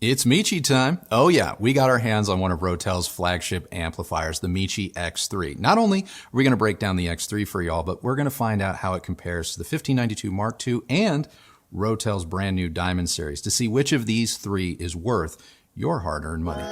It's Michi time. Oh yeah, we got our hands on one of Rotel's flagship amplifiers, the Michi X3. Not only are we going to break down the X3 for y'all, but we're going to find out how it compares to the 1592 Mark II and Rotel's brand new Diamond series to see which of these three is worth your hard-earned money.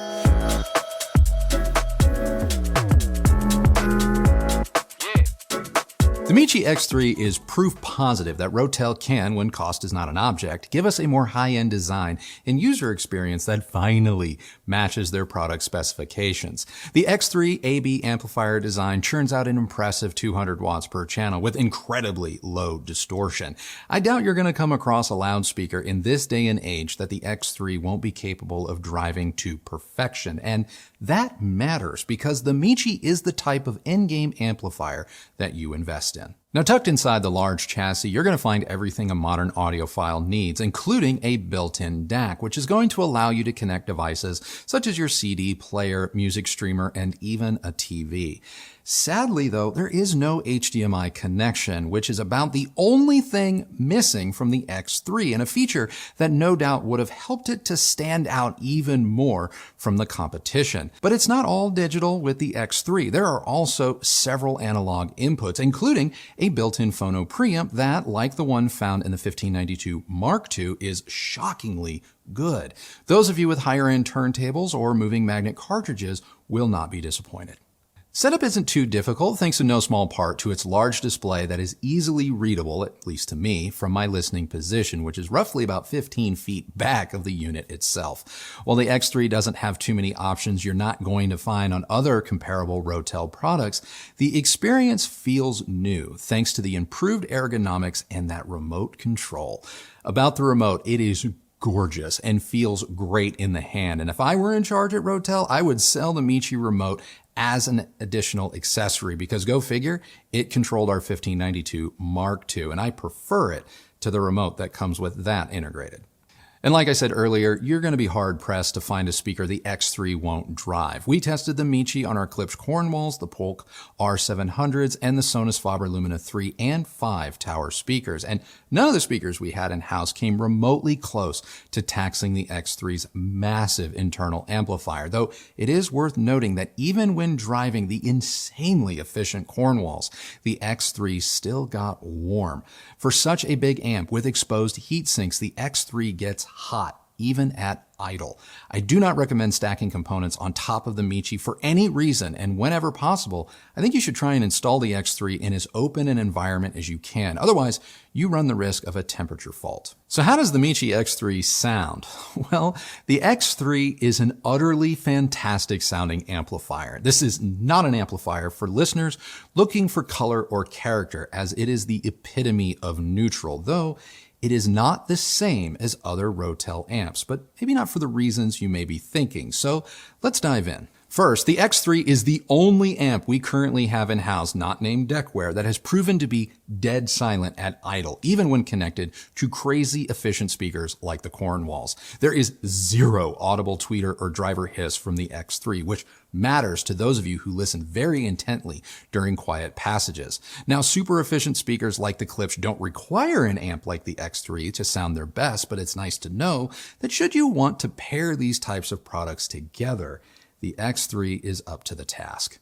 The Michi X3 is proof positive that Rotel can, when cost is not an object, give us a more high-end design and user experience that finally matches their product specifications. The X3 AB amplifier design churns out an impressive 200 watts per channel with incredibly low distortion. I doubt you're going to come across a loudspeaker in this day and age that the X3 won't be capable of driving to perfection. And that matters because the Michi is the type of in-game amplifier that you invest in. Now, tucked inside the large chassis, you're going to find everything a modern audiophile needs, including a built-in DAC, which is going to allow you to connect devices such as your CD player, music streamer, and even a TV. Sadly, though, there is no HDMI connection, which is about the only thing missing from the X3, and a feature that no doubt would have helped it to stand out even more from the competition. But it's not all digital with the X3. There are also several analog inputs, including a built-in phono preamp that, like the one found in the 1592 Mark II, is shockingly good. Those of you with higher-end turntables or moving magnet cartridges will not be disappointed. Setup isn't too difficult thanks in no small part to its large display that is easily readable, at least to me, from my listening position, which is roughly about 15 feet back of the unit itself. While the X3 doesn't have too many options you're not going to find on other comparable Rotel products, the experience feels new thanks to the improved ergonomics and that remote control. About the remote, it is gorgeous and feels great in the hand. And if I were in charge at Rotel, I would sell the Michi remote as an additional accessory because, go figure, it controlled our 1592 Mark II, and I prefer it to the remote that comes with that integrated. And like I said earlier, you're going to be hard-pressed to find a speaker the X3 won't drive. We tested the Michi on our Klipsch Cornwalls, the Polk R700s, and the Sonus Faber Lumina 3 and 5 tower speakers. And none of the speakers we had in-house came remotely close to taxing the X3's massive internal amplifier, though it is worth noting that even when driving the insanely efficient Cornwalls, the X3 still got warm. For such a big amp with exposed heat sinks, the X3 gets hot, even at idle. I do not recommend stacking components on top of the Michi for any reason, and whenever possible, I think you should try and install the X3 in as open an environment as you can. Otherwise, you run the risk of a temperature fault. So how does the Michi X3 sound? Well, the X3 is an utterly fantastic sounding amplifier. This is not an amplifier for listeners looking for color or character, as it is the epitome of neutral, though it is not the same as other Rotel amps, but maybe not for the reasons you may be thinking. So let's dive in. First, the X3 is the only amp we currently have in-house, not named Deckware, that has proven to be dead silent at idle, even when connected to crazy efficient speakers like the Cornwalls. There is zero audible tweeter or driver hiss from the X3, which matters to those of you who listen very intently during quiet passages. Now, super efficient speakers like the Klipsch don't require an amp like the X3 to sound their best, but it's nice to know that should you want to pair these types of products together, the X3 is up to the task.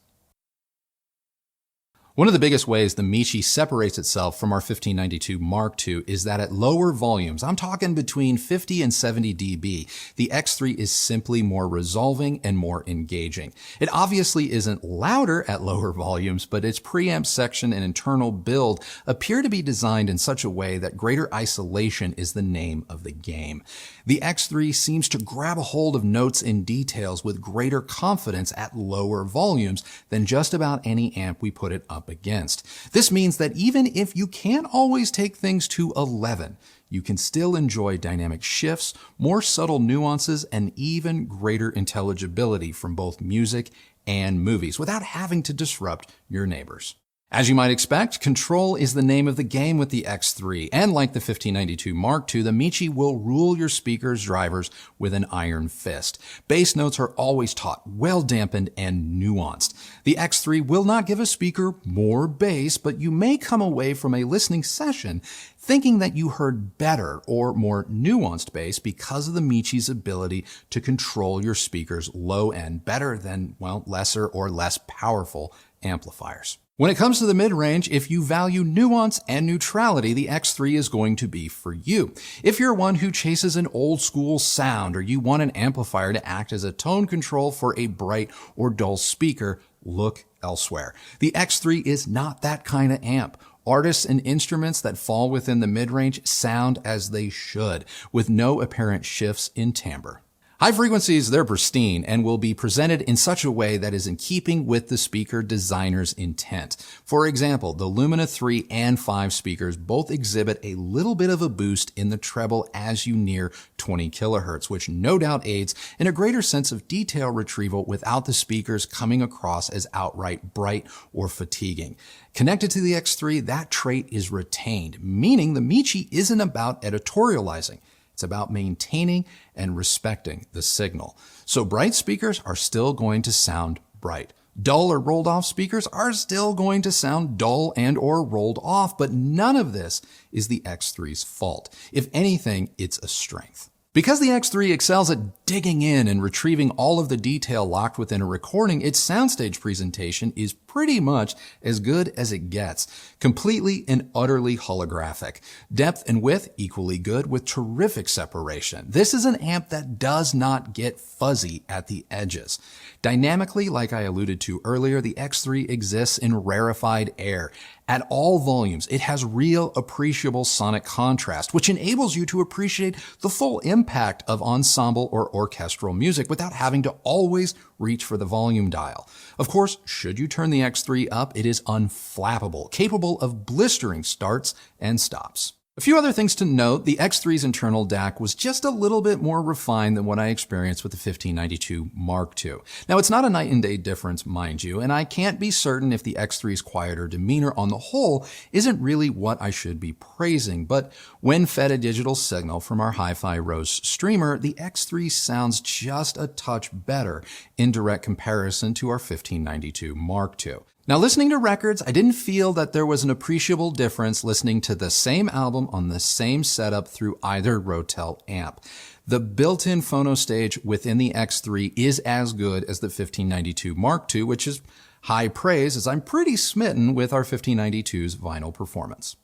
One of the biggest ways the Michi separates itself from our 1592 Mark II is that at lower volumes, I'm talking between 50 and 70 dB, the X3 is simply more resolving and more engaging. It obviously isn't louder at lower volumes, but its preamp section and internal build appear to be designed in such a way that greater isolation is the name of the game. The X3 seems to grab a hold of notes and details with greater confidence at lower volumes than just about any amp we put it up against. This means that even if you can't always take things to 11, you can still enjoy dynamic shifts, more subtle nuances, and even greater intelligibility from both music and movies without having to disrupt your neighbors. As you might expect, control is the name of the game with the X3, and like the 1592 Mark II, the Michi will rule your speaker's drivers with an iron fist. Bass notes are always taught, well dampened and nuanced. The X3 will not give a speaker more bass, but you may come away from a listening session thinking that you heard better or more nuanced bass because of the Michi's ability to control your speaker's low end better than, well, lesser or less powerful amplifiers. When it comes to the mid-range, if you value nuance and neutrality, the X3 is going to be for you. If you're one who chases an old school sound or you want an amplifier to act as a tone control for a bright or dull speaker, look elsewhere. The X3 is not that kind of amp. Artists and instruments that fall within the mid-range sound as they should, with no apparent shifts in timbre. High frequencies, they're pristine and will be presented in such a way that is in keeping with the speaker designer's intent. For example, the Lumina 3 and 5 speakers both exhibit a little bit of a boost in the treble as you near 20 kilohertz, which no doubt aids in a greater sense of detail retrieval without the speakers coming across as outright bright or fatiguing. Connected to the X3, that trait is retained, meaning the Michi isn't about editorializing. It's about maintaining and respecting the signal. So bright speakers are still going to sound bright. Dull or rolled off speakers are still going to sound dull and or rolled off, but none of this is the X3's fault. If anything, it's a strength. Because the X3 excels at digging in and retrieving all of the detail locked within a recording, its soundstage presentation is pretty much as good as it gets. Completely and utterly holographic. Depth and width equally good with terrific separation. This is an amp that does not get fuzzy at the edges. Dynamically, like I alluded to earlier, the X3 exists in rarefied air. At all volumes, it has real appreciable sonic contrast, which enables you to appreciate the full impact of ensemble or orchestral music without having to always reach for the volume dial. Of course, should you turn the X3 up, it is unflappable, capable of blistering starts and stops. A few other things to note, the X3's internal DAC was just a little bit more refined than what I experienced with the 1592 Mark II. Now, it's not a night and day difference, mind you, and I can't be certain if the X3's quieter demeanor on the whole isn't really what I should be praising, but when fed a digital signal from our Hi-Fi Rose streamer, the X3 sounds just a touch better in direct comparison to our 1592 Mark II. Now, listening to records, I didn't feel that there was an appreciable difference listening to the same album on the same setup through either Rotel amp. The built-in phono stage within the X3 is as good as the 1592 Mark II, which is high praise as I'm pretty smitten with our 1592's vinyl performance.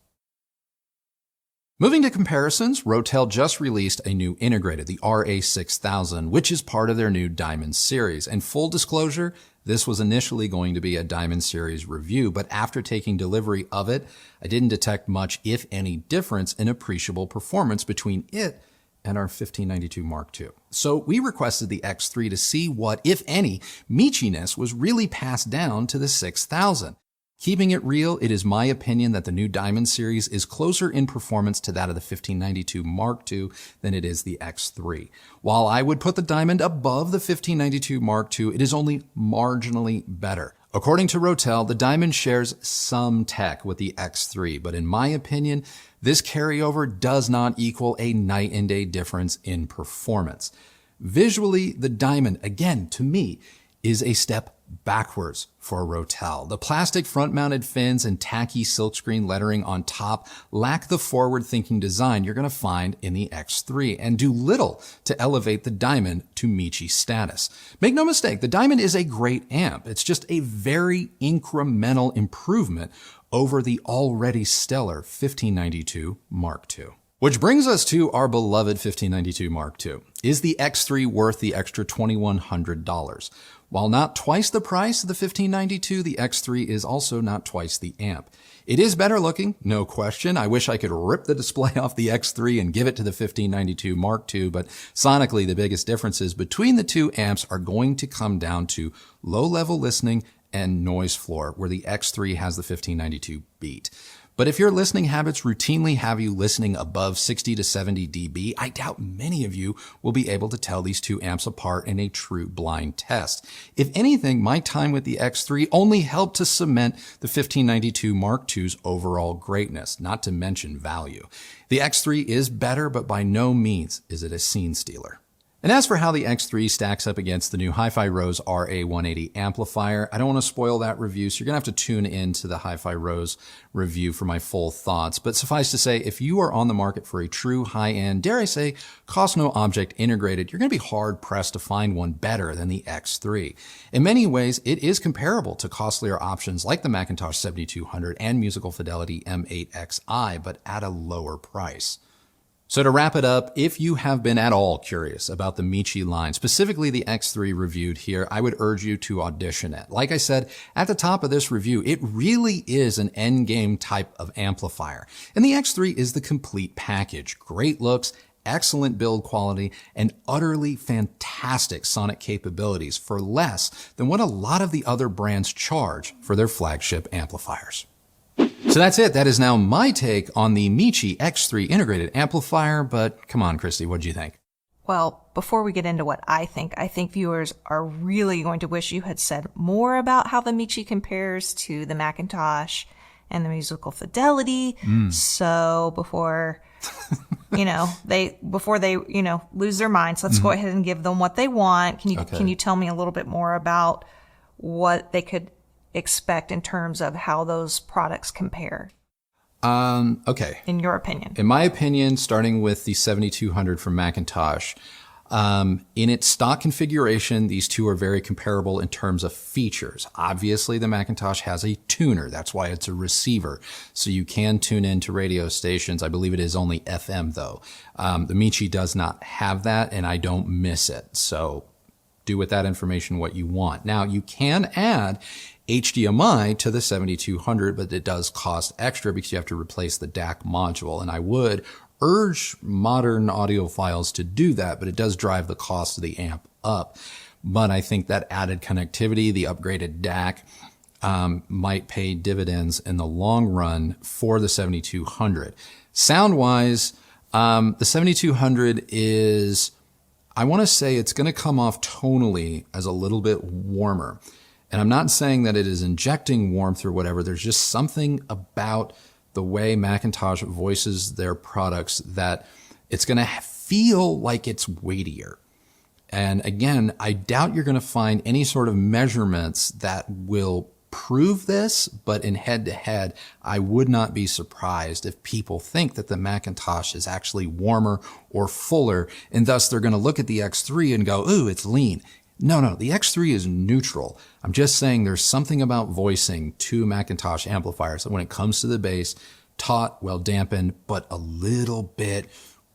Moving to comparisons, Rotel just released a new integrated, the RA6000, which is part of their new Diamond series. And full disclosure, this was initially going to be a Diamond series review, but after taking delivery of it, I didn't detect much, if any, difference in appreciable performance between it and our 1592 Mark II. So we requested the X3 to see what, if any, Michiness was really passed down to the 6000. Keeping it real, it is my opinion that the new Diamond series is closer in performance to that of the 1592 Mark II than it is the X3. While I would put the Diamond above the 1592 Mark II, it is only marginally better. According to Rotel, the Diamond shares some tech with the X3, but in my opinion, this carryover does not equal a night and day difference in performance. Visually, the Diamond, again, to me, is a step backwards for Rotel. The plastic front-mounted fins and tacky silkscreen lettering on top lack the forward-thinking design you're going to find in the X3 and do little to elevate the Diamond to Michi status. Make no mistake, the Diamond is a great amp. It's just a very incremental improvement over the already stellar 1592 Mark II. Which brings us to our beloved 1592 Mark II. Is the X3 worth the extra $2,100? While not twice the price of the 1592, the X3 is also not twice the amp. It is better looking, no question. I wish I could rip the display off the X3 and give it to the 1592 Mark II, but sonically the biggest differences between the two amps are going to come down to low-level listening and noise floor, where the X3 has the 1592 beat. But if your listening habits routinely have you listening above 60 to 70 dB, I doubt many of you will be able to tell these two amps apart in a true blind test. If anything, my time with the X3 only helped to cement the 1592 Mark II's overall greatness, not to mention value. The X3 is better, but by no means is it a scene stealer. And as for how the X3 stacks up against the new HIFI Rose RA180 amplifier, I don't want to spoil that review, so you're going to have to tune in to the HIFI Rose review for my full thoughts. But suffice to say, if you are on the market for a true high-end, dare I say, cost no object integrated, you're going to be hard-pressed to find one better than the X3. In many ways, it is comparable to costlier options like the MCINTOSH 7200 and Musical Fidelity M8XI, but at a lower price. So to wrap it up, if you have been at all curious about the Michi line, specifically the X3 reviewed here, I would urge you to audition it. Like I said at the top of this review, it really is an endgame type of amplifier. And the X3 is the complete package. Great looks, excellent build quality, and utterly fantastic sonic capabilities for less than what a lot of the other brands charge for their flagship amplifiers. So that's it. That is now my take on the Michi X3 integrated amplifier. But come on, Kristi, what do you think? Well, before we get into what I think viewers are really going to wish you had said more about how the Michi compares to the MCINTOSH and the Musical Fidelity. So before, they lose their minds, let's go ahead and give them what they want. Can you tell me a little bit more about what they could expect in terms of how those products compare? Okay. In your opinion? In my opinion, starting with the 7200 from MCINTOSH, in its stock configuration, these two are very comparable in terms of features. Obviously, the MCINTOSH has a tuner. That's why it's a receiver. So you can tune into radio stations. I believe it is only FM, though. The Michi does not have that, and I don't miss it. So do with that information what you want. Now, you can add HDMI to the 7200, but it does cost extra because you have to replace the DAC module. And I would urge modern audiophiles to do that, but it does drive the cost of the amp up. But I think that added connectivity, the upgraded DAC, might pay dividends in the long run for the 7200. Sound-wise, the 7200 is, I want to say it's going to come off tonally as a little bit warmer. And I'm not saying that it is injecting warmth or whatever. There's just something about the way MCINTOSH voices their products that it's going to feel like it's weightier. And again, I doubt you're going to find any sort of measurements that will prove this, but in head-to-head, I would not be surprised if people think that the MCINTOSH is actually warmer or fuller, and thus they're going to look at the X3 and go, ooh, it's lean. No, the X3 is neutral. I'm just saying there's something about voicing two MCINTOSH amplifiers that when it comes to the bass, taut, well dampened, but a little bit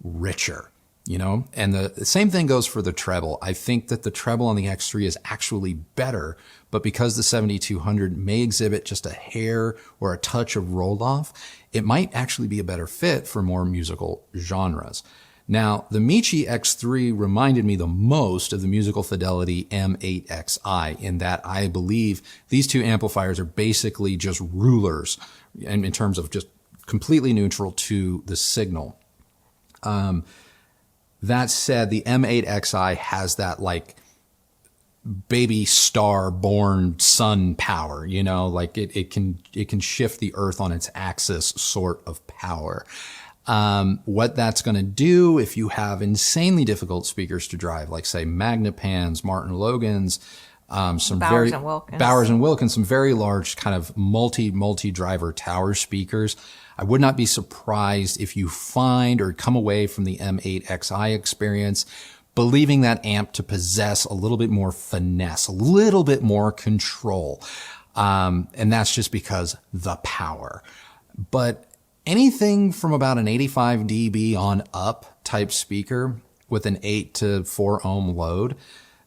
richer, And the same thing goes for the treble. I think that the treble on the X3 is actually better, but because the 7200 may exhibit just a hair or a touch of roll off, it might actually be a better fit for more musical genres. Now, the Michi X3 reminded me the most of the Musical Fidelity M8XI in that I believe these two amplifiers are basically just rulers in terms of just completely neutral to the signal. That said, the M8XI has that like baby star born sun power, like it can shift the earth on its axis sort of power. What that's going to do if you have insanely difficult speakers to drive, like say Magnepans, Martin Logans, some Bowers and Wilkins, some very large kind of multi-driver tower speakers. I would not be surprised if you find or come away from the M8XI experience believing that amp to possess a little bit more finesse, a little bit more control. And that's just because the power. But anything from about an 85 dB on up type speaker with an 8 to 4 ohm load,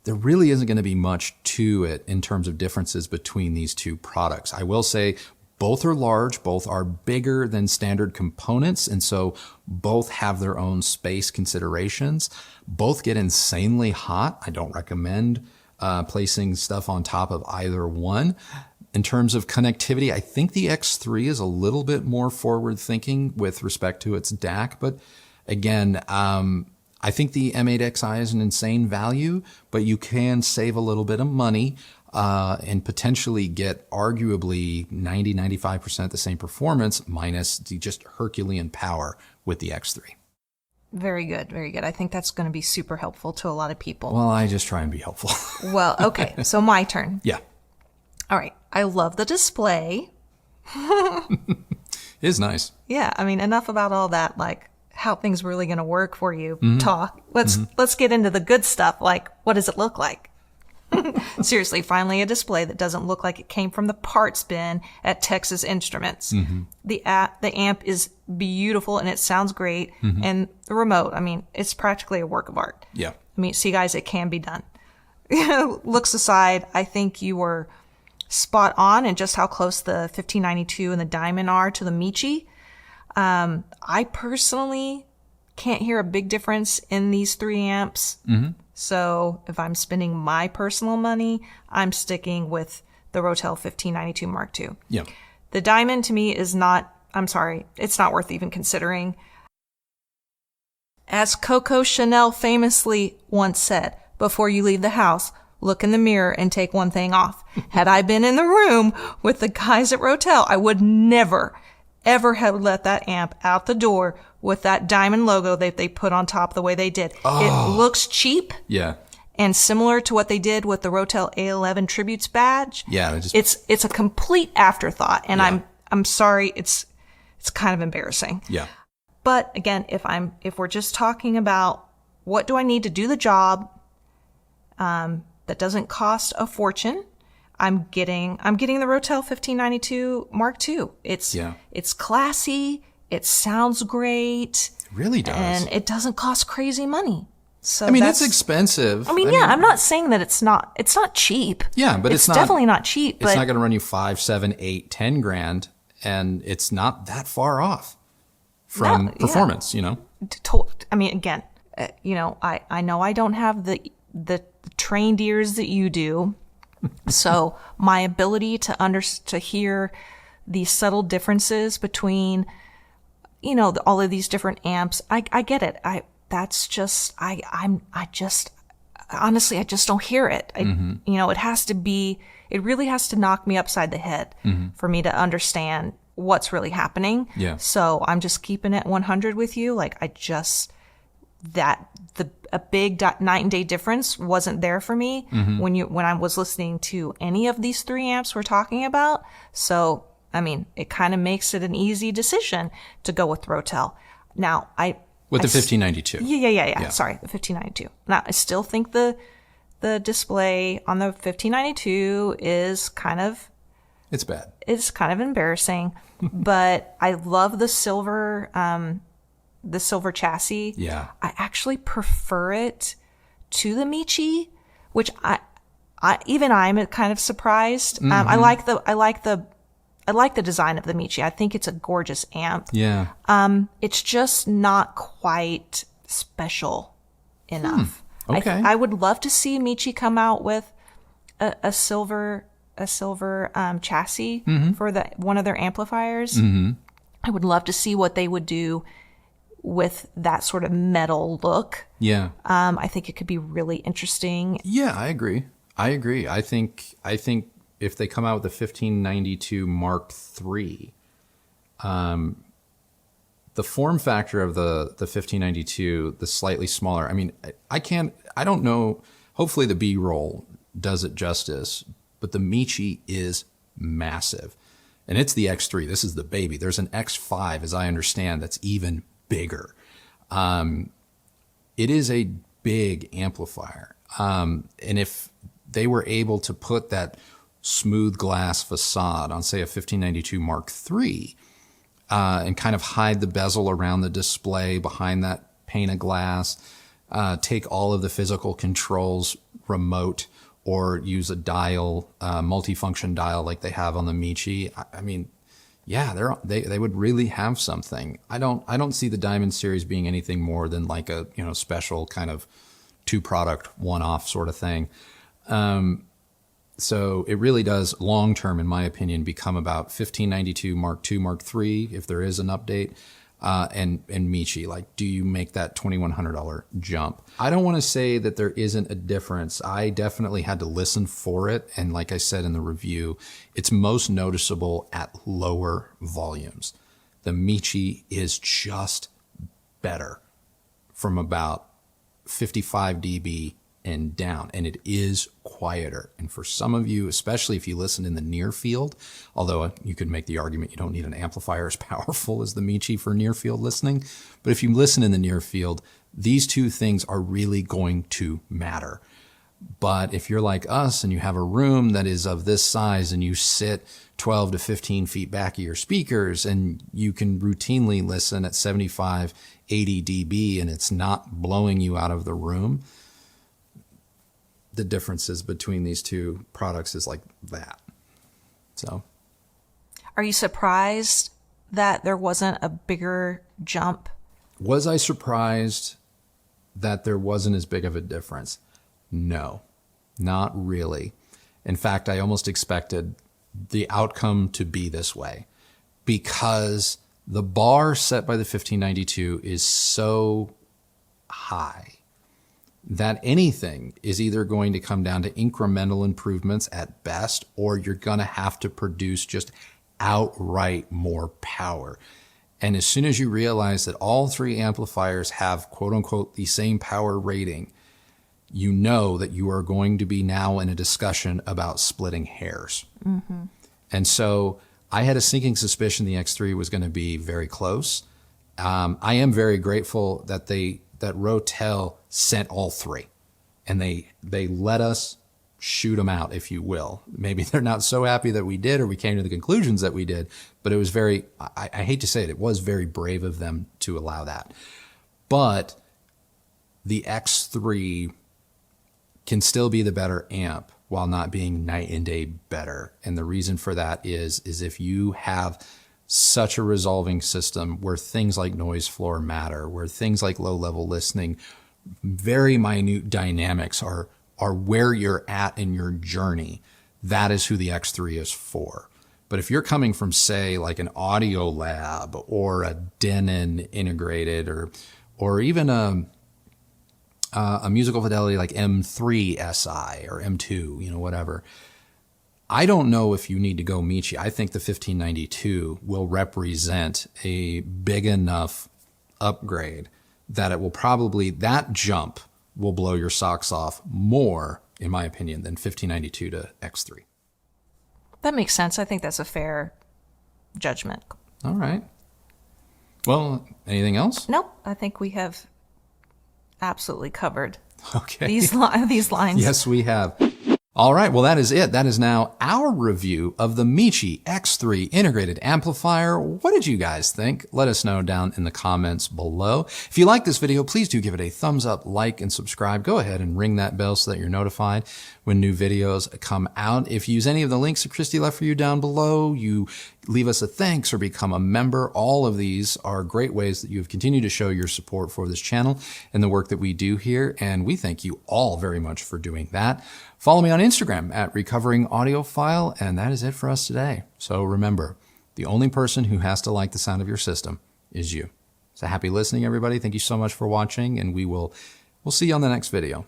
there really isn't going to be much to it in terms of differences between these two products. I will say both are large, both are bigger than standard components, and so both have their own space considerations. Both get insanely hot. I don't recommend placing stuff on top of either one. In terms of connectivity, I think the X3 is a little bit more forward thinking with respect to its DAC, but again, I think the M8Xi is an insane value, but you can save a little bit of money and potentially get arguably 90-95% the same performance minus the just Herculean power with the X3. Very good, very good. I think that's going to be super helpful to a lot of people. Well, I just try and be helpful. Well, okay, so my turn. Yeah. All right, I love the display. It is nice. Yeah, I mean, enough about all that, like, how things really going to work for you talk. Let's get into the good stuff. Like, what does it look like? Seriously, finally a display that doesn't look like it came from the parts bin at Texas Instruments. The amp is beautiful and it sounds great. And the remote, I mean, it's practically a work of art. Yeah. I mean, see guys, it can be done. Looks aside, I think you were spot on in just how close the 1592 and the Diamond are to the Michi. I personally can't hear a big difference in these 3 amps. So if I'm spending my personal money, I'm sticking with the Rotel 1592 Mark II. Yeah. The Diamond to me is not, I'm sorry, it's not worth even considering. As Coco Chanel famously once said, before you leave the house, look in the mirror and take one thing off. Had I been in the room with the guys at Rotel, I would never, ever have let that amp out the door with that Diamond logo that they put on top the way they did. It looks cheap. Yeah. And similar to what they did with the Rotel A11 Tributes badge. Yeah. It's a complete afterthought. And Yeah. I'm sorry, it's kind of embarrassing. Yeah. But again, if we're just talking about what do I need to do the job, that doesn't cost a fortune, I'm getting the Rotel 1592 Mark II. It's classy. It sounds great. It really does. And it doesn't cost crazy money. So I mean, it's expensive. I mean, I'm not saying that it's not cheap. Yeah, but it's not, definitely not cheap. It's not going to run you 5, 7, 8, 10 grand, and it's not that far off from performance, you know? I mean, again, I know I don't have the trained ears that you do. So my ability to hear the subtle differences between, all of these different amps, I get it. Honestly, I just don't hear it. It really has to knock me upside the head for me to understand what's really happening. Yeah. So I'm just keeping it 100 with you. Like a big night and day difference wasn't there for me when I was listening to any of these 3 amps we're talking about. So, I mean, it kind of makes it an easy decision to go with Rotel. Now, with the 1592. Yeah. Sorry, the 1592. Now, I still think the display on the 1592 is it's bad. It's kind of embarrassing, but I love the silver chassis. Yeah. I actually prefer it to the Michi, which I'm kind of surprised. I like the design of the Michi. I think it's a gorgeous amp. Yeah. It's just not quite special enough. Okay. I would love to see Michi come out with a silver chassis for one of their amplifiers. I would love to see what they would do with that sort of metal look. Yeah. I think it could be really interesting. Yeah, I agree. I think if they come out with the 1592 Mark III, the form factor of the 1592, the slightly smaller, I mean, I don't know, hopefully the B-roll does it justice, but the Michi is massive. And it's the X3. This is the baby. There's an X5, as I understand, that's even bigger. It is a big amplifier. And if they were able to put that smooth glass facade on, say, a 1592 Mark III, and kind of hide the bezel around the display behind that pane of glass, take all of the physical controls remote, or use a dial, multifunction dial like they have on the Michi. I mean, yeah, they would really have something. I don't see the Diamond series being anything more than like a special kind of 2-product one-off sort of thing. So it really does, long term, in my opinion, become about 1592 Mark II, Mark III, if there is an update, and Michi. Like, do you make that $2,100 jump? I don't want to say that there isn't a difference. I definitely had to listen for it. And like I said in the review, it's most noticeable at lower volumes. The Michi is just better from about 55 dB and down, and it is quieter. And for some of you, especially if you listen in the near field, although you could make the argument you don't need an amplifier as powerful as the Michi for near field listening, but if you listen in the near field, these two things are really going to matter. But if you're like us and you have a room that is of this size and you sit 12 to 15 feet back of your speakers and you can routinely listen at 75, 80 dB and it's not blowing you out of the room, the differences between these two products is like that. So, are you surprised that there wasn't a bigger jump? Was I surprised that there wasn't as big of a difference? No, not really. In fact, I almost expected the outcome to be this way because the bar set by the 1592 is so high that anything is either going to come down to incremental improvements at best, or you're going to have to produce just outright more power. And as soon as you realize that all three amplifiers have quote unquote the same power rating, you know that you are going to be now in a discussion about splitting hairs. Mm-hmm. And so I had a sinking suspicion the X3 was going to be very close. I am very grateful that that Rotel sent all three, and they let us shoot them out, if you will. Maybe they're not so happy that we did, or we came to the conclusions that we did, but it was very, I hate to say it was very brave of them to allow that. But the X3 can still be the better amp while not being night and day better. And the reason for that is if you have such a resolving system where things like noise floor matter, where things like low level listening, very minute dynamics are where you're at in your journey, that is who the X3 is for. But if you're coming from, say, like an Audio Lab or a Denon integrated or even a musical fidelity like M3 SI or M2, whatever, I don't know if you need to go Michi. I think the 1592 will represent a big enough upgrade that it will probably, that jump will blow your socks off more, in my opinion, than 1592 to X3. That makes sense. I think that's a fair judgment. All right. Well, anything else? Nope. I think we have absolutely covered these lines. Yes, we have. All right, well, that is it. That is now our review of the Michi X3 integrated amplifier. What did you guys think? Let us know down in the comments below. If you like this video, please do give it a thumbs up, like, and subscribe. Go ahead and ring that bell so that you're notified when new videos come out. If you use any of the links that Kristi left for you down below, you leave us a thanks or become a member. All of these are great ways that you have continued to show your support for this channel and the work that we do here, and we thank you all very much for doing that. Follow me on Instagram at Recovering Audiophile, and that is it for us today. So remember, the only person who has to like the sound of your system is you. So happy listening, everybody. Thank you so much for watching, and we'll see you on the next video.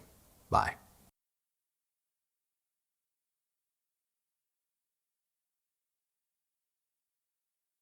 Bye.